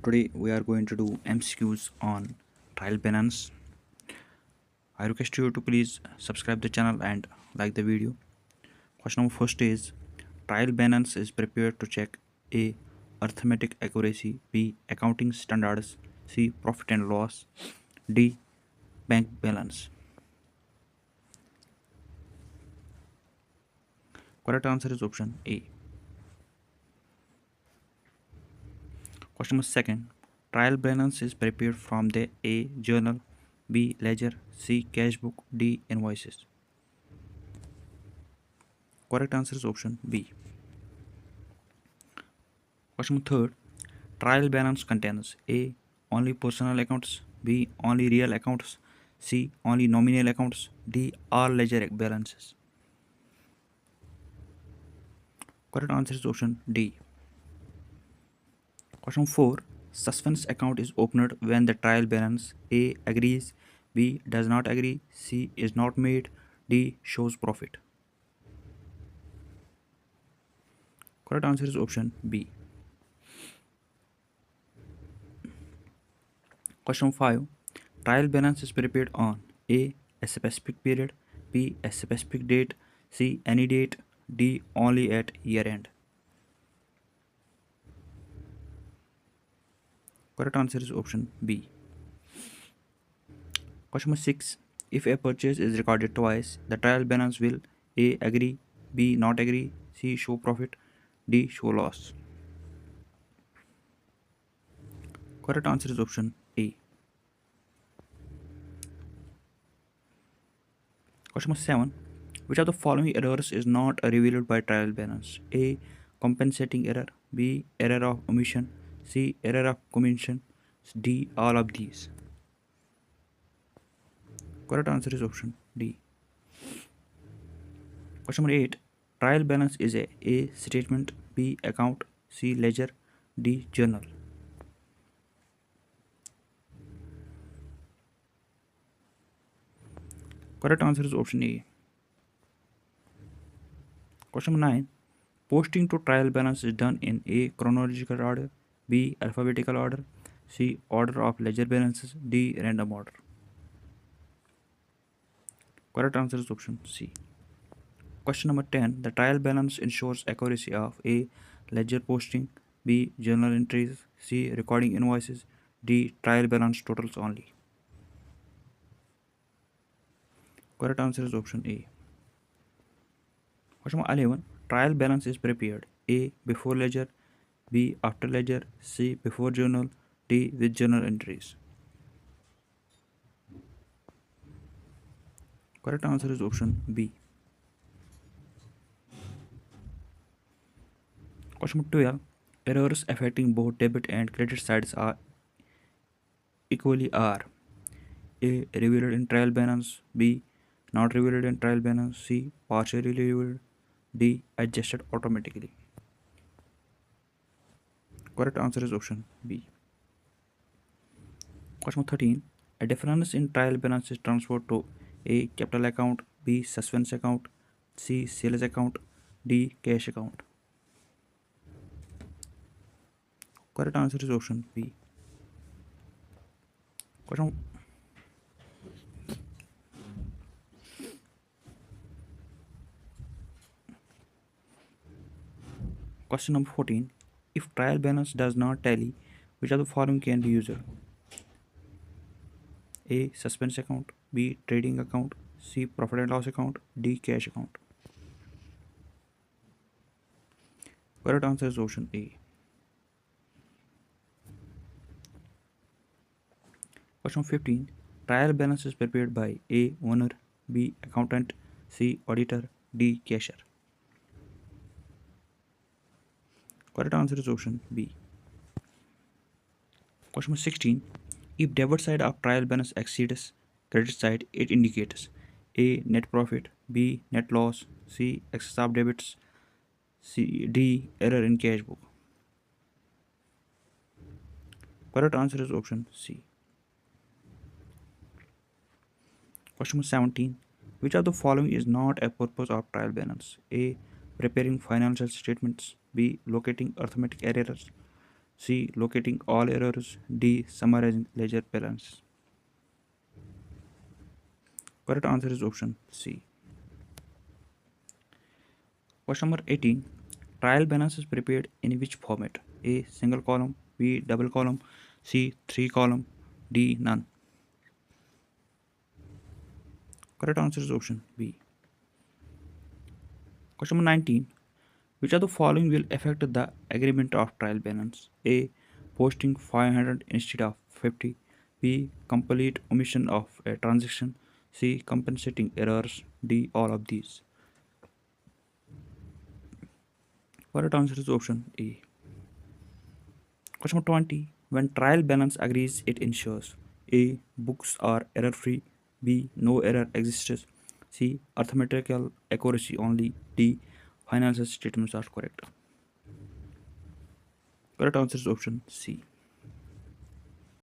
Today we are going to do MCQs on trial balance. I request you to please subscribe the channel and like the video. Question number first is trial balance is prepared to check A. Arithmetic accuracy, B. Accounting standards, C. Profit and loss, D. Bank balance. Correct answer is option A. Question number second. Trial balance is prepared from the A. Journal, B. Ledger, C. Cash book, D. Invoices. Correct answer is option B. Question number third. Trial balance contains A. Only personal accounts, B. Only real accounts, C. Only nominal accounts, D. All ledger balances. Correct answer is option D. Question 4. Suspense account is opened when the trial balance A. Agrees, B. Does not agree, C. Is not made, D. Shows profit. Correct answer is option B. Question 5. Trial balance is prepared on A. A specific period, B. A specific date, C. Any date, D. Only at year end. Correct answer is option B. Question number 6. If a purchase is recorded twice, the trial balance will A. Agree, B. Not agree, C. Show profit, D. Show loss. Correct answer is option A. Question number 7. Which of the following errors is not revealed by trial balance? A. Compensating error, B. Error of omission, C. Error of commission, D. All of these. Correct answer is option D. Question number 8. Trial balance is A. Statement, B. Account, C. Ledger, D. Journal. Correct answer is option A. Question number 9. Posting to trial balance is done in A. Chronological order, B. Alphabetical order, C. Order of ledger balances, D. Random order. Correct answer is option C. Question number 10. The trial balance ensures accuracy of A. Ledger posting, B. Journal entries, C. Recording invoices, D. Trial balance totals only. Correct answer is option A. Question number 11. Trial balance is prepared A. Before ledger, B. After ledger, C. Before journal, D. With journal entries. Correct answer is option B. Question number 12. Errors affecting both debit and credit sides are equally are A. Revealed in trial balance, B. Not revealed in trial balance, C. Partially revealed, D. Adjusted automatically. Correct answer is option B. Question number 13. A difference in trial balance is transferred to A. Capital account, B. Suspense account, C. Sales account, D. Cash account. Correct answer is option B. Question Question number 14. If trial balance does not tally, which of the following can be used? A. Suspense account, B. Trading account, C. Profit and loss account, D. Cash account. Correct answer is option A. Question 15. Trial balance is prepared by A. Owner, B. Accountant, C. Auditor, D. Cashier. Correct answer is option B. Question number 16. If debit side of trial balance exceeds credit side, it indicates A. Net profit, B. Net loss, C. Excess of debits, D. Error in cash book. Correct answer is option C. Question number 17. Which of the following is not a purpose of trial balance? A. Preparing financial statements, B. Locating arithmetic errors, C. Locating all errors. D. Summarizing ledger balance. Correct answer is option C. Question number 18. Trial balance is prepared in which format? A. Single column. B. Double column. C. Three column. D. None. Correct answer is option B. Question number 19. Which of the following will affect the agreement of trial balance? A. Posting 500 instead of 50. B. Complete omission of a transaction. C. Compensating errors. D. All of these. Correct answer is option A. Question number 20. When trial balance agrees, it ensures A. Books are error free. B. No error exists. C. Arithmetical accuracy only. D. Financial statements are correct. Correct answer is option C.